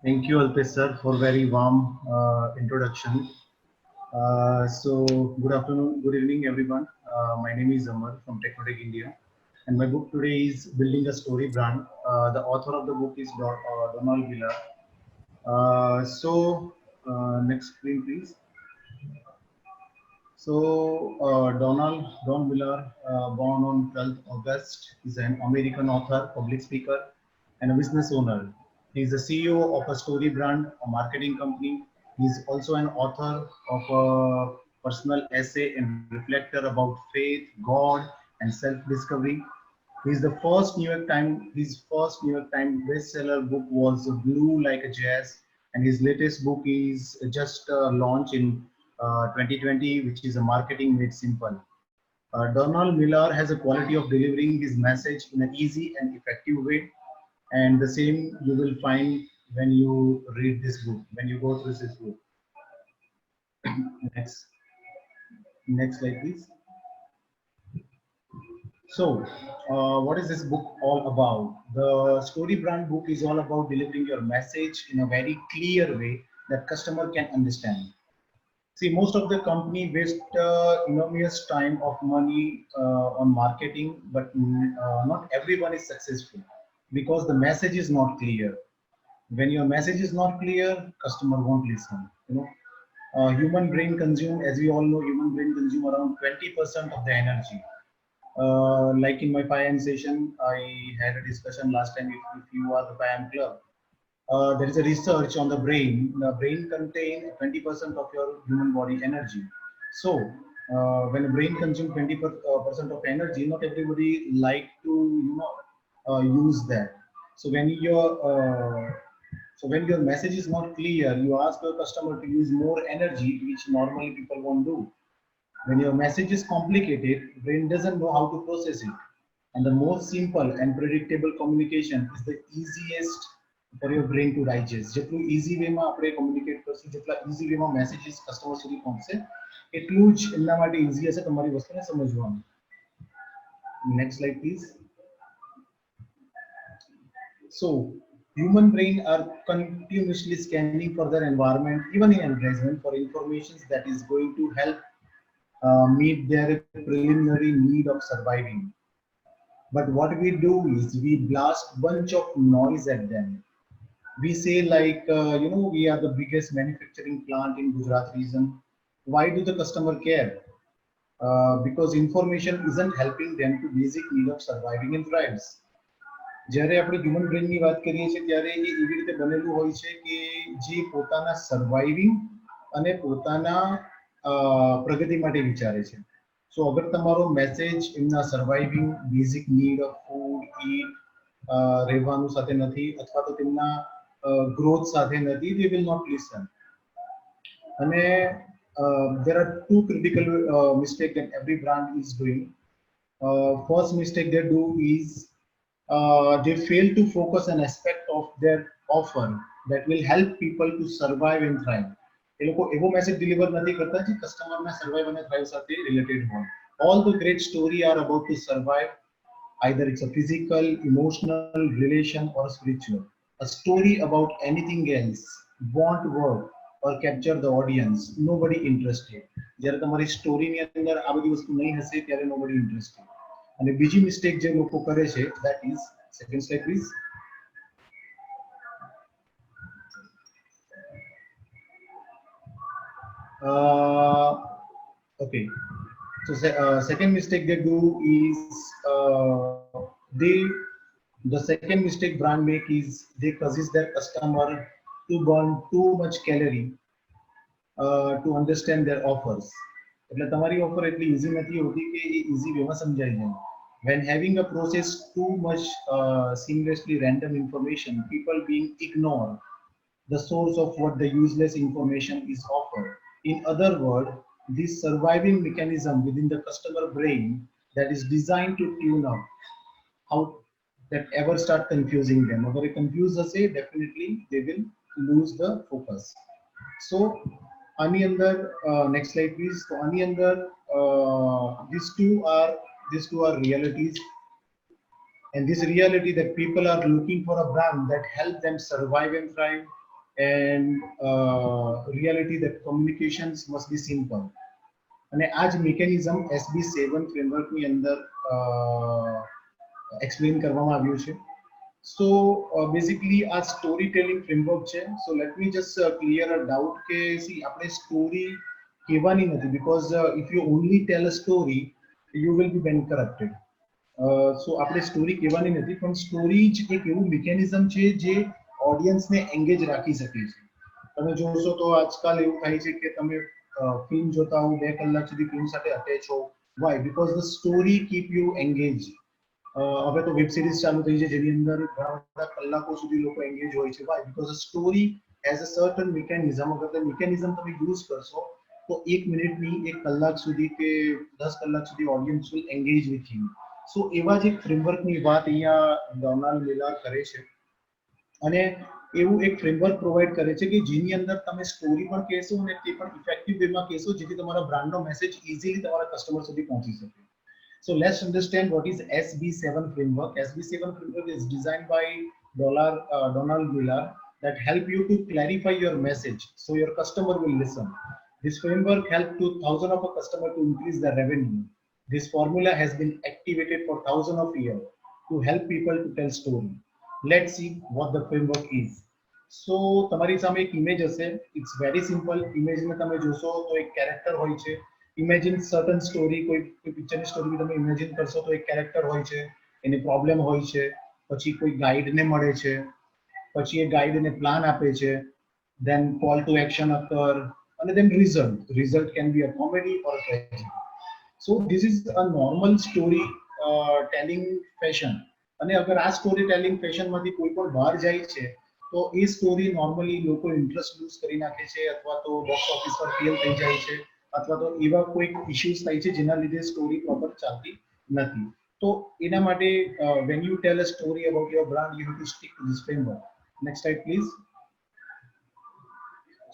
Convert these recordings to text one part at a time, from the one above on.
Thank you, Alpesh sir, for very warm introduction. Good afternoon, good evening, everyone. My name is Amar from Technotech India, and my book today is Building a Story Brand. The author of the book is Donald Miller. Next screen, please. Don Miller, born on 12th August, is an American author, public speaker, and a business owner. He is the CEO of a story brand, a marketing company. He is also an author of a personal essay and reflector about faith, God, and self-discovery. His first New York Times bestseller book was Blue Like a Jazz, and his latest book is just launched in 2020, which is a marketing made simple. Donald Miller has a quality of delivering his message in an easy and effective way, and the same you will find when you read this book, when you go through this book. Next, next slide, please. What is this book all about? The Story Brand book is all about delivering your message in a very clear way that customer can understand. See, most of the company waste enormous time of money on marketing, but not everyone is successful because the message is not clear. When your message is not clear, customer won't listen. Human brain consume, as we all know, human brain consume around 20% of the energy. Like in my PIAM session, I had a discussion last time. If you are the PIAM club, there is a research on the brain. The brain contains 20% of your human body energy. So when a brain consumes 20% of energy, not everybody like to use that. So when your message is not clear, you ask your customer to use more energy, which normally people won't do. When your message is complicated, brain doesn't know how to process it. And the most simple and predictable communication is the easiest for your brain to digest. જેટલું easy way માં આપણે communicate કરશું, જેટલા easy way માં messages customer સુધી પહોંચશે, એટલું જ એમના માટે easy હશે તમારી વસ્તુને સમજવાનું. Next slide, please. So, human brain are continuously scanning for their environment, even in advertisement, for information that is going to help meet their preliminary need of surviving. But what we do is we blast bunch of noise at them. We say like, we are the biggest manufacturing plant in Gujarat region. Why do the customer care? Because information isn't helping them to basic need of surviving in thrives. જ્યારે આપણે human બ્રેનની વાત કરીએ છીએ ત્યારે એ એવી રીતે બનેલું હોય છે કે જે પોતાના સર્વાઇવિંગ અને પોતાના પ્રગતિ માટે વિચારે છે. સો અગર તમારો મેસેજ એમના surviving basic need of food eat રહેવાનું સાથે નથી અથવા તો તેમના ગ્રોથ સાથે નથી, they will not listen. અને there are two critical mistakes that every brand is doing. First mistake they do is they fail to focus an aspect of their offer that will help people to survive and thrive. એ લોકો એવો message deliver નથી કરતા જે કસ્ટમરના survive અને થ્રાઇવ સાથે related હોય. All the great story are about to survive. Either it's a physical, emotional, relation or spiritual. A story about anything else won't work or capture the audience. Nobody interested. જ્યારે તમારી સ્ટોરીની અંદર આ બધી વસ્તુ નહીં હશે ત્યારે nobody interested. અને બીજી મિસ્ટેક જે લોકો કરે છે that is, second slide please. Okay, so second mistake they do is the second mistake brand make is they causes their customer to burn too much calorie to understand their offers. એટલે તમારી offer એટલી easy નથી હોતી કે એ easy વેમાં સમજાઈ જાય. When having a process too much seamlessly random information, people being ignored the source of what the useless information is offered. In other words, this surviving mechanism within the customer brain that is designed to tune up how that ever start confusing them. Agar they confuse hase, definitely they will lose the focus. So આની અંદર next slide please. So આની અંદર these two are realities, and this reality that people are looking for a brand that help them survive and thrive, and reality that communications must be simple. અને આ જ mechanism SB7 ફ્રેમવર્કની અંદર explain કરવામાં આવ્યું છે. So basically આ story telling framework છે. So let me just clear a doubt કે see આપણે સ્ટોરી કહેવાની નથી, because if you only tell a story you will be bankrupted. So આપણે સ્ટોરી કહેવાની નથી, પણ સ્ટોરી જ એક એવું મિકેનિઝમ છે જે ઓડિયન્સને એંગેજ રાખી શકે છે. તમે જોશો તો આજકાલ એવું થાય છે કે તમે ફિલ્મ જોતા હો, 2 કલાક સુધી ફિલ્મ સાથે અટેચ હો. Why? Because the story keep you engaged. હવે તો વેબ સિરીઝ ચાલુ થઈ છે જેની અંદર ઘણા બધા કલાકો સુધી લોકો એંગેજ હોય છે. Why? Because the story has a certain mechanism. અગર તે મિકેનિઝમ તમે યુઝ કરશો તો 1 મિનિટની 1 કલાક સુધી કે 10 કલાક સુધી audience will engage with you. So એવા જ એક ફ્રેમવર્કની વાત અહીંયા ડોનાલ્ડ મિલર કરે છે, અને એવું એક ફ્રેમવર્ક પ્રોવાઈડ કરે છે કે જેની અંદર તમે સ્ટોરી પણ કહેશો અને તે પણ ઇફેક્ટિવ વેમાં કહેશો, જેથી તમારા બ્રાન્ડનો મેસેજ ઇઝીલી તમારા કસ્ટમર સુધી પહોંચી શકે. So let's understand what is SB7 framework. SB7 framework is designed by Donald Miller that help you to clarify your message so your customer will listen. This framework helped to thousands of customers to increase their revenue. This formula has been activated for thousands of years to help people to tell story. Let's see what the framework is. So તમારી સામે એક image હશે. It's very simple. ઇમેજને તમે જોશો તો એક character હોય છે. ઇમેજિન સર્ટન સ્ટોરી, કોઈ પિક્ચરની સ્ટોરી બી તમે ઇમેજિન કરશો તો એક કેરેક્ટર હોય છે, એની પ્રોબ્લેમ હોય છે, પછી કોઈ ગાઈડને મળે છે, પછી એ ગાઈડ એને પ્લાન આપે છે, then call to action occur, and then result can be a comedy or a tragedy. So this is a normal story telling fashion. અને અગર આ સ્ટોરી ટેલિંગ ફેશનમાંથી કોઈ પણ બહાર જાય છે તો એ સ્ટોરી નોર્મલી લોકો ઇન્ટરેસ્ટ લૂઝ કરી નાખે છે, અથવા તો બોક્સ ઓફિસ પર ફેલ થઈ જાય છે, અથવા તો એવા કોઈ ઇશ્યુઝ થાય છે જેના લીધે સ્ટોરી પ્રોપર ચાલતી નથી. તો એના માટે when you tell a story about your brand, you have to stick to this framework. Next slide please.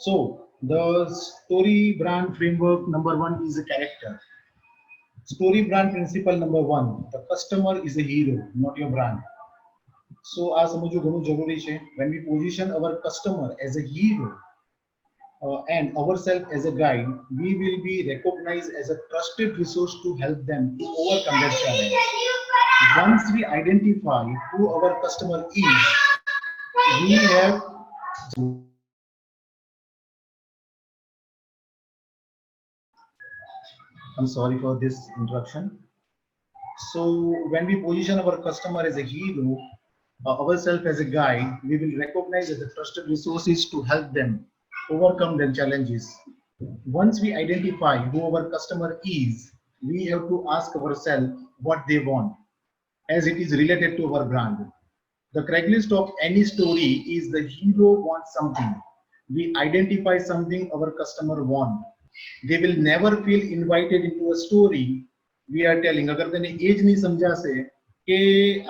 So the story brand framework number 1 is a character. Story brand principle number 1, the customer is a hero, not your brand. So આ સમજવું ઘણું જરૂરી છે. When we position our customer as a hero and ourselves as a guide, we will be recognized as a trusted resource to help them to overcome their challenge. Once we identify who our customer is, we have I'm sorry for this interruption. So when we position our customer as a hero, ourselves as a guide, we will recognize as a trusted resources to help them overcome their challenges. Once we identify who our customer is, we have to ask ourselves what they want, as it is related to our brand. The Craigslist of any story is the hero wants something. We identify something our customer want. They will never feel invited into a story we are telling. અગર તેને એ જ નહીં સમજાશે કે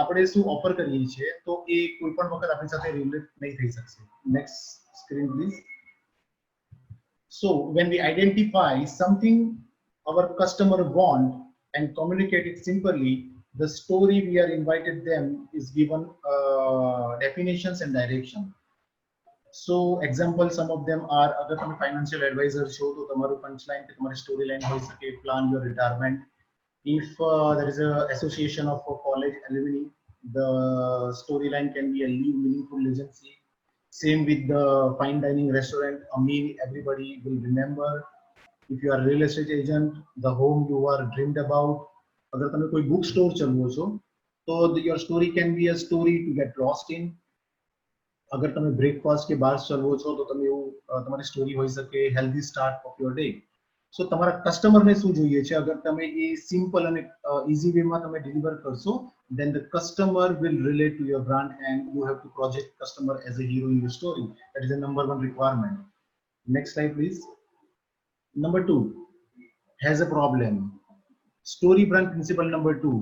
આપણે શું offer કરીએ છીએ તો એ કોઈ પણ વખત આપણી સાથે રિલેટ નહીં થઈ શકશે. Next screen please. So when we identify something our customer want and communicate it simply, the story we are invited them is given definitions and direction. So example, some of them are, अगर તમે financial advisor છો તો તમારું punchline કે તમારી story line હોઈ શકે plan your retirement. If there is a association of college alumni, the storyline can be a leave meaningful legacy. Same with the fine dining restaurant, a meal everybody will remember. If you are a real estate agent, the home you are dreamed about. अगर તમે કોઈ book store ચલવો છો તો your story can be a story to get lost in. अगर તમે breakfast કે બાર ચલવો છો તો તમે એવું તમારી સ્ટોરી હોઈ શકે healthy start of your day. So તમારા કસ્ટમરને શું જોઈએ છે, અગર તમે એ સિમ્પલ અને ઇઝી વેમાં તમે ડિલિવર કરશો, then the customer will relate to your brand and you have to project customer as a hero in your story. That is the number 1 requirement. Next slide please. Number 2 has a problem. Story brand principle number 2.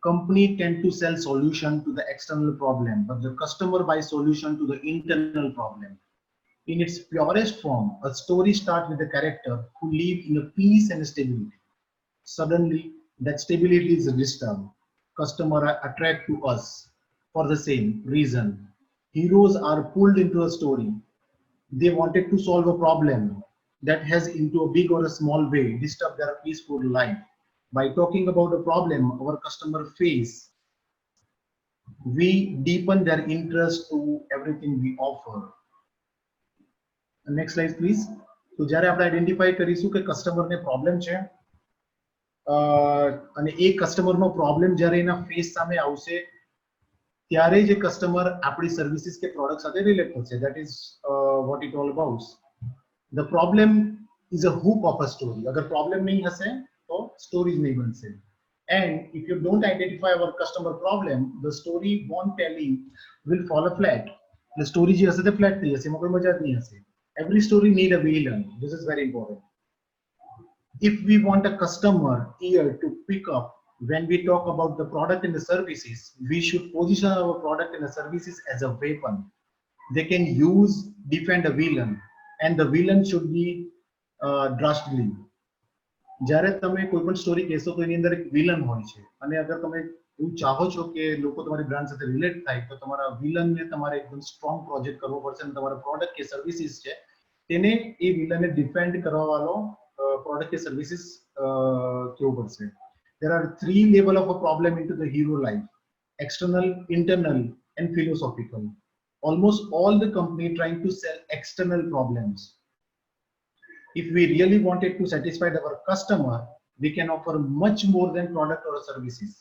Company tend to sell solution to the external problem, but the customer buys solution to the internal problem. In its purest form, a story starts with a character who live in a peace and stability. Suddenly, that stability is disturbed. Customer are attracted to us for the same reason. Heroes are pulled into a story. They wanted to solve a problem that has into a big or a small way disturb their peaceful life. By talking about a problem our customer face, we deepen their interest to everything we offer. Next slide please. તો જ્યારે આપણે identify કરીશું કે કસ્ટમરને problem છે અને એ કસ્ટમરનો problem જ્યારે એના ફેસ સામે આવશે ત્યારે જે કસ્ટમર આપણી સર્વિસીસ કે પ્રોડક્ટ સાથે રિલેટ થશે. That is what it all about. The problem is a hook of a story. અગર પ્રોબ્લેમ નહીં હશે તો સ્ટોરીઝ નહીં બનશે. And if you don't identify our customer problem, the story won't telling will fall flat. The story જે હશે તે flat થઈ જશે, એમાં કોઈ મજા જ નહીં હશે. Every story need a villain. This is very important. If we want a customer ear to pick up when we talk about the product and the services, we should position our product and the services as a weapon. They can use defend a villain, and the villain should be drastically. જ્યારે તમે કોઈ પણ story કહેશો તો એની અંદર એક villain હોય છે અને અગર તમે એવું ચાહો છો કે લોકો તમારી બ્રાન્ડ સાથે રિલેટ થાય તો તમારા વિલનને તમારે એકદમ સ્ટ્રોંગ પ્રોજેક્ટ કરવો પડશે અને તમારા પ્રોડક્ટ કે સર્વિસીસ છે તેને એ વિલનને ડિફેન્ડ કરવા વાળો પ્રોડક્ટ કે સર્વિસીસ કેવું પડશે. There are three level of a problem into the hero life: external, internal, and philosophical. Almost all the company trying to sell external problems. If we really wanted to satisfy our customer, we can offer much more than product or services.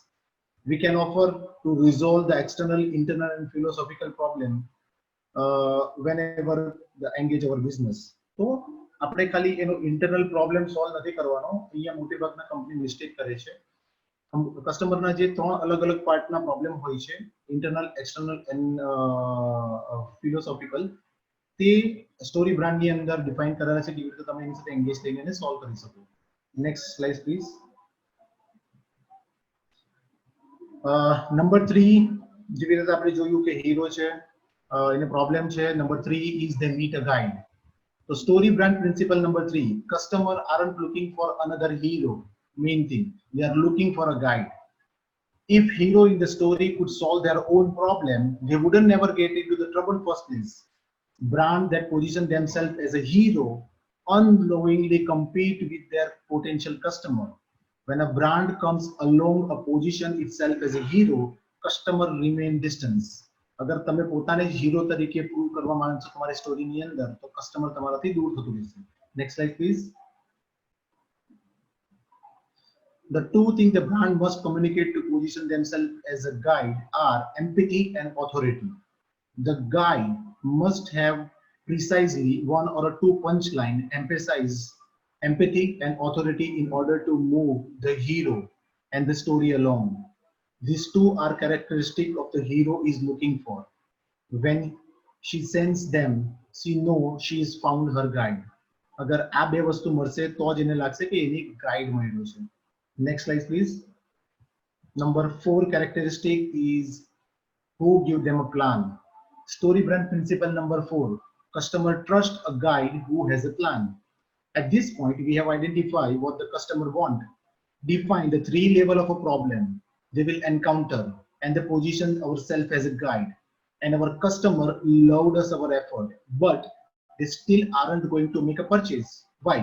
We can offer to resolve the external, internal, and philosophical problem whenever the engage our business. So આપણે ખાલી એનો internal problem solve નથી કરવાનો. અહીંયા મોટી ભાગના company mistake કરે છે. કસ્ટમરના જે ત્રણ અલગ અલગ પાર્ટના પ્રોબ્લેમ હોય છે, ઇન્ટરનલ, એક્સટર્નલ એન્ડ ફિલોસોફિકલ, તે સ્ટોરી બ્રાન્ડની અંદર ડિફાઇન કરેલા છે કેવી રીતે તમે એની સાથે એન્ગેજ થઈને એને સોલ્વ કરી શકો. Next slide please. નંબર 3 જેવી રીતે આપણે જોયું કે હીરો છે, એને પ્રોબ્લેમ છે. Number 3 is they need a guide. તો story brand principle number 3, customer aren't looking for another hero. Main thing, they are looking for a guide. If hero in the story could solve their own problem, they wouldn't never get into the trouble first place. Brand that position themselves as a hero unknowingly compete with their potential customer. When a brand comes along a position itself as a hero, customer remain distance. अगर તમે પોતાને hero તરીકે prove કરવા માંગો છો તમારી સ્ટોરીની અંદર તો કસ્ટમર તમારાથી દૂર થતું રહેશે. Next slide please. The two things the brand must communicate to position themselves as a guide are empathy and authority. The guide must have precisely one or two punchline emphasize empathy and authority in order to move the hero and the story along. These two are characteristic of the hero is looking for. When she sends them, she know she is found her guide. अगर आ बे वस्तु મળશે તો જ એને લાગશે કે એની guide મળ્યો છે. Next slide please. Number 4 characteristic is who give them a plan. Story brand principle number 4, customer trust a guide who has a plan. At this point we have identified what the customer want, define the 3 level of a problem they will encounter, and the position ourselves as a guide. And our customer loved us our effort, but they still aren't going to make a purchase. Why?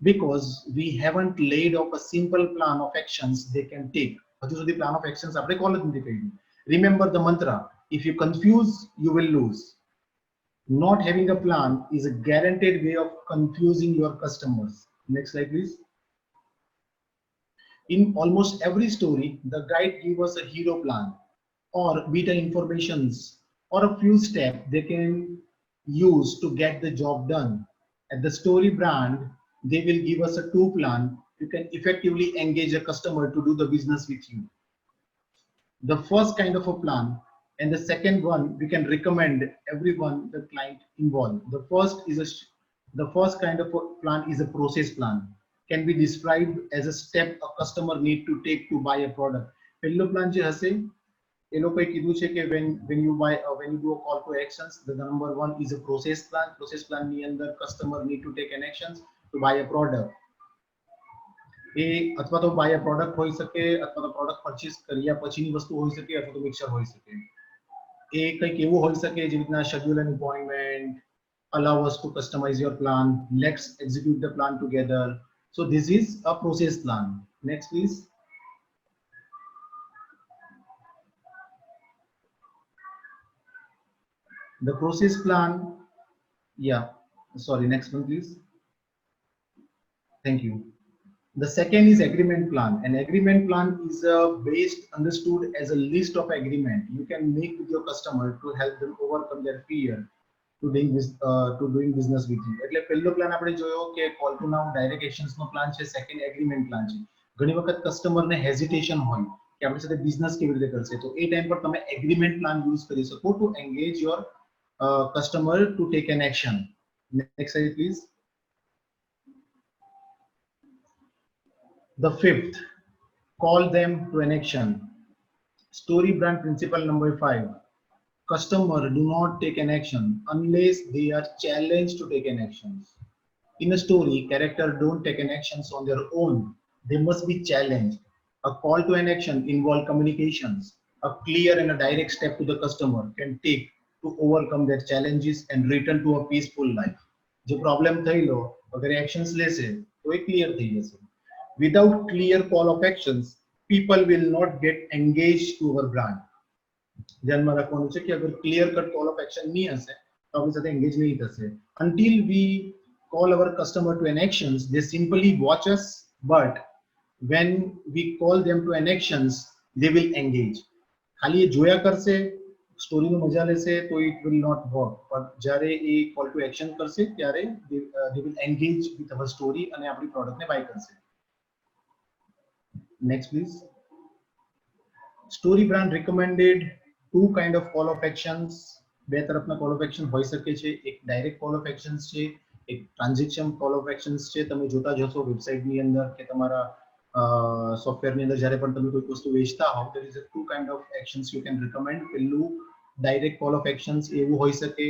Because we haven't laid out a simple plan of actions they can take. હજુ સુધી plan of actions આપણે call જ નથી કર્યું. Remember the mantra, if you confuse you will lose. Not having a plan is a guaranteed way of confusing your customers. Next slide please. In almost every story the guide gives us a hero plan or beta informations or a few steps they can use to get the job done. At the story brand they will give us a 2 plan. You can effectively engage a customer to do the business with you. The first kind of a plan and the second one we can recommend everyone the client involved. The first kind of a plan is a process plan, can be described as a step a customer need to take to buy a product. પહેલો plan જે હશે એ લોકોએ કીધું છે કે when you do a call to actions, the number 1 is a process plan. Process plan ની અંદર customer need to take an actions to buy a product. એ અથવા તો બાય અ પ્રોડક્ટ હોઈ શકે અથવા તો પ્રોડક્ટ પરચેસ કર્યા પછીની વસ્તુ હોઈ શકે અથવા તો મિક્સર હોઈ શકે. એ કંઈક એવું હોઈ શકે જેવી રીતના schedule and appointment, allow us to customize your plan, let's execute the plan together. So this is a process plan. Next please. The process plan, yeah, sorry, next one please. Thank you. The second is agreement plan. An agreement plan is based, understood as a list of agreement you can make with your customer to help them overcome their fear to doing business with you. એટલે પહેલો plan આપણે જોયો કે call to now direct actions નો plan છે, second agreement plan છે. ઘણી વખત કસ્ટમર ને હેઝિટેશન હોય કે આપણી સાથે બિઝનેસ કેવી રીતે કરશે, તો એ ટાઈમ પર તમે એગ્રીમેન્ટ પ્લાન યુઝ કરી શકો to engage your customer to take an action. Next slide please. The fifth, call them to an action. Story brand principle number 5. Customer do not take an action unless they are challenged to take an action. In a story, character don't take an actions on their own. They must be challenged. A call to an action involve communications. A clear and a direct step to the customer can take to overcome their challenges and return to a peaceful life. जो problem થઈ લો અગર actions લેશે તો એ clear થઈ જશે. Without clear call of actions, people will not get engaged to our brand. ધ્યાનમાં રાખવાનું છે કે અગર clear cut call of action નહીં હશે તો આપણી સાથે એંગેજ નહીં થશે. Until we call our customer to an actions, they simply watch us, but when we call them to an actions, they will engage. ખાલી એ જોયા કરશે, સ્ટોરીનો મજા લેશે તો it will not work. પણ જ્યારે એ call to action કરશે ત્યારે they will engage with our story અને આપણી પ્રોડક્ટને બાય કરશે. Next please. Story brand recommended two kind of call of actions. બે તરફના call of action હોઈ શકે છે. એક ડાયરેક્ટ call of actions છે, એક ટ્રાન્ઝેક્શન call of actions છે. તમે જોતા જશો વેબસાઇટની અંદર કે તમારા સોફ્ટવેરની અંદર જ્યારે પણ તમે કોઈ વસ્તુ વેચતા હોવ, there is a two kind of actions you can recommend. પહેલું ડાયરેક્ટ call of actions એવું હોઈ શકે,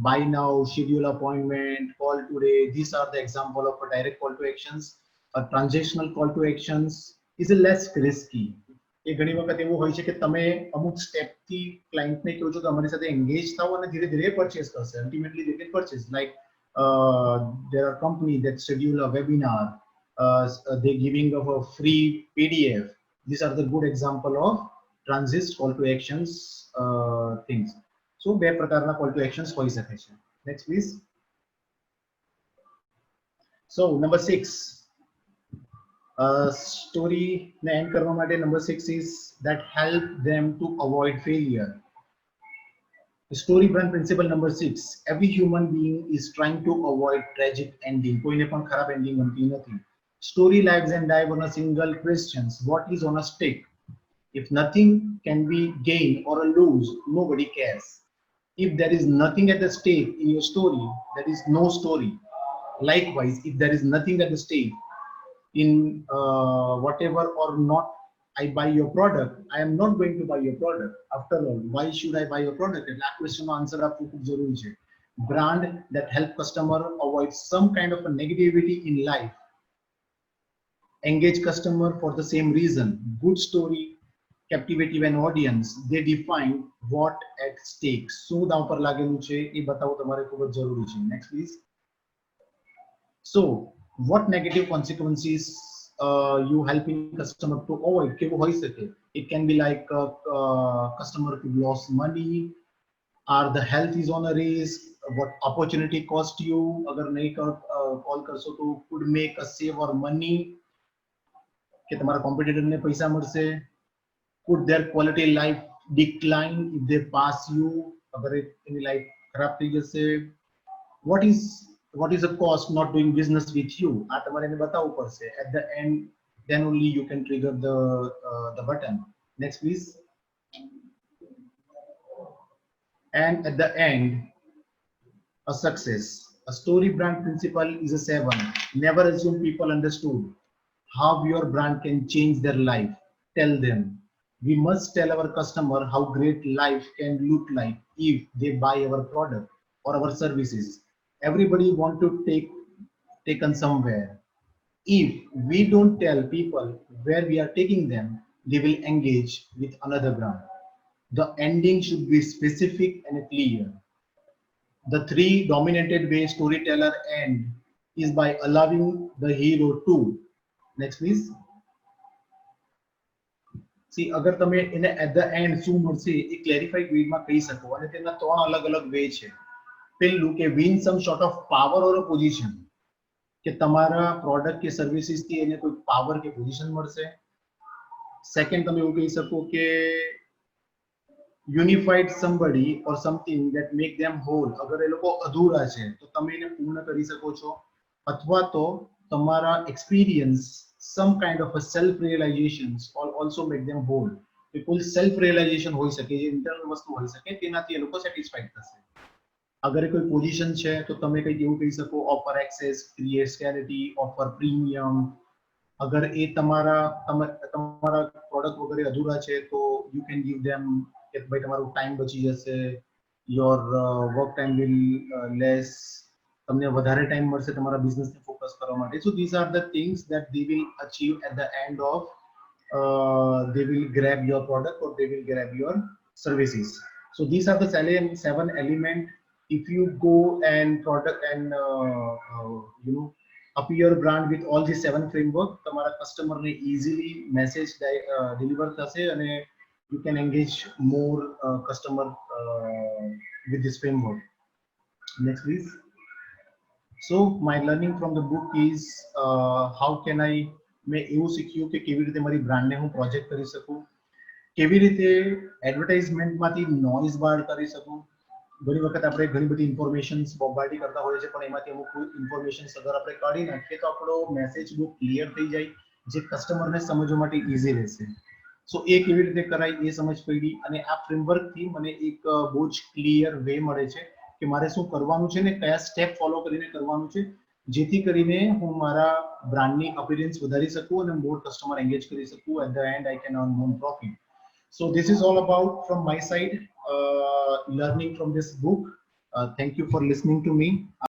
buy now, schedule appointment, call today. These are the example of a direct call to actions. A transactional call to actions is a less risky. એ ઘણી વખત એવું હોય છે કે તમે અમુક સ્ટેપથી ક્લાયન્ટને કહો છો કે અમારી સાથે એંગેજ થાઓ અને ધીરે ધીરે પરચેસ કરશે. Ultimately they can purchase. Like there are companies that schedule a webinar, they giving of a free PDF. These are the good example of transit call to actions things. So બે પ્રકારના call to actions હોઈ શકે છે. Next please. So number 6. Story ને end કરવા માટે number 6 is that help them to avoid failure. The story brand principle number 6. Every human being is trying to avoid tragic ending. કોઈને પણ ખરાબ ending ગમતી નથી. Story lives and die on a single question: what is on a stake? If nothing can be gained or lose, nobody cares. If there is nothing at the stake in your story, there is no story. Likewise, if there is nothing at the stake in whatever or not I buy your product, I am not going to buy your product. After all, why should I buy your product? And that question answer આપવું ખૂબ જરૂરી છે. Brand that help customer avoid some kind of a negativity in life, engage customer for the same reason. Good story captivative an audience. They define what at stake. શું દાવ પર લાગેલું છે એ બતાવવું તમારે ખૂબ જ જરૂરી છે. Next please. So what negative consequences you helping customer to avoid? કેવું હોઈ શકે? It can be like customer could lose money, or the health is on a risk. What opportunity cost you? अगर नहीं call करशो तो could make a save or money કે તમારા competitor ને પૈસા મળશે. Could their quality life decline if they pass you? अगर એની life ખરાબ થઈ જશે. What is the cost not doing business with you? આ તમારે એને બતાવવું પડશે. At the end, then only you can trigger the button. Next please. And at the end, a success. A story brand principle is a 7. Never assume people understood how your brand can change their life. Tell them. We must tell our customer how great life can look like if they buy our product or our services. Everybody want to taken somewhere. If we don't tell people where we are taking them, they will engage with another brand. The ending should be specific and clear. The three dominated way storyteller end is by allowing the hero to. Next, please. See, અગર તમે એને at the end શું મળશે એ clarified વેમાં કહી શકો અને તેના ત્રણ અલગ અલગ વે છે. પહેલું કે win some sort of power or a position, કે તમારા પ્રોડક્ટ કે સર્વિસીસ થી એને કોઈ પાવર કે પોઝિશન મળશે. સેકન્ડ તમે એવું કહી શકો કે unified somebody or something that make them whole, અગર એ લોકો અધૂરા છે તો તમે એને પૂર્ણ કરી શકો છો. અથવા તો તમારા experience some kind of a self realizations or also make them whole, કે કોઈ self realization હોઈ શકે, જે ઇન્ટરનલ વસ્તુ હોઈ શકે, તેનાથી એ લોકો સેટિસ્ફાઈડ થશે. અગર કોઈ પોઝિશન છે તો તમે કંઈક એવું કહી શકો offer access, create scarcity, offer premium. અગર એ તમારા પ્રોડક્ટ વગેરે અધૂરા છે તો યુ કેન ગીવ ધેમ કે ભાઈ તમારું ટાઈમ બચી જશે, your work time will less, તમને વધારે ટાઈમ મળશે તમારા બિઝનેસને ફોકસ કરવા માટે. So this are the things that they will achieve at the end of they will grab your product or they will grab your services. So these are the seven elements. If you go and product and appear brand with all these seven framework, તમારા customer ને easily message deliver થશે અને you can engage more customer with this framework. Next, please. So my learning from the book is how can I મેં એવું શીખ્યું કે કેવી રીતે મારી બ્રાન્ડને હું પ્રોજેક્ટ કરી શકું, કેવી રીતે એડવર્ટાઇઝમેન્ટમાંથી નોઇઝ બહાર કરી શકું. ઘણી વખત આપણે ઘણી બધી ઇન્ફોર્મેશન્સ બોમ્બાર્ડી કરતા હોઈએ છીએ, પણ એમાંથી અમુક ઇન્ફોર્મેશન્સ અગર આપણે કાઢી નાખીએ તો આપણો મેસેજ બહુ ક્લિયર થઈ જાય, જે કસ્ટમરને સમજવા માટે ઇઝી રહેશે. સો એ કેવી રીતે કરાય એ સમજ પડી અને આ ફ્રેમવર્કથી મને એક બહુ જ ક્લિયર વે મળે છે કે મારે શું કરવાનું છે ને કયા સ્ટેપ ફોલો કરીને કરવાનું છે, જેથી કરીને હું મારા બ્રાન્ડની અપિયરન્સ વધારી શકું અને મોર કસ્ટમર એન્ગેજ કરી શકું. At the end I can earn more profit. So this is all about from my side, learning from this book. Thank you for listening to me.